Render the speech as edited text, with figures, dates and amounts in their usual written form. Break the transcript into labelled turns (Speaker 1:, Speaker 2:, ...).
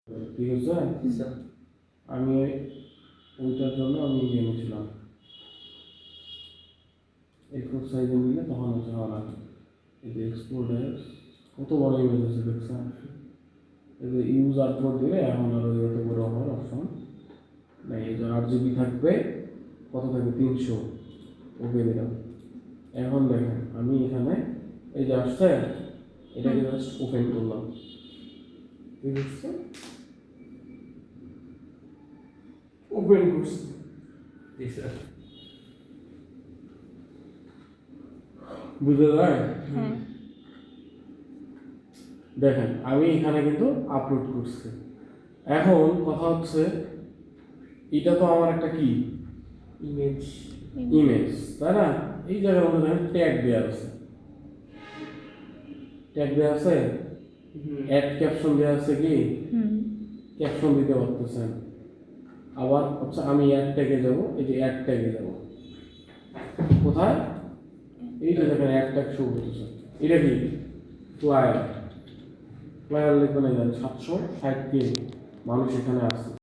Speaker 1: ঠিক আছে, আমি ওইটার জন্য আমি নিয়েছিলাম A4 সাইজে নিলে তখন হচ্ছে না। এই যে এক্সপোর্ট কত বড় ইমেজ আছে দেখছেন, এই যে ইউজ আর্টবোর্ড দিলে এখন আর ওই এত বড় হওয়ার অপশন নাই। এই যে 8 GB থাকবে, কত থাকবে 300, ওকে দিলাম। এখন দেখেন আমি এখানে এই যে আসছে এটাকে জাস্ট ওপেন করলাম, ঠিক আছে, ওপেন করছি। বুঝতে যায়? দেখেন আমি এখানে কিন্তু আপলোড করছি। এখন কথা হচ্ছে এটা তো আমার একটা কি ইমেজ, তাই না? এই জায়গার মধ্যে দেখেন ট্যাগ দেওয়া আছে, অ্যাড ক্যাপশন দেওয়া আছে, কি ক্যাপশন দিতে পারতেছেন। আবার হচ্ছে আমি অ্যাড ট্যাগে যাব, এই যে অ্যাড ট্যাগে যাব, কোথায় এই যে দেখেন অ্যাড ট্যাগ শো করতেছে। এটা কি ফ্লায়ার লিখবেন, 760 মানুষ এখানে আছে।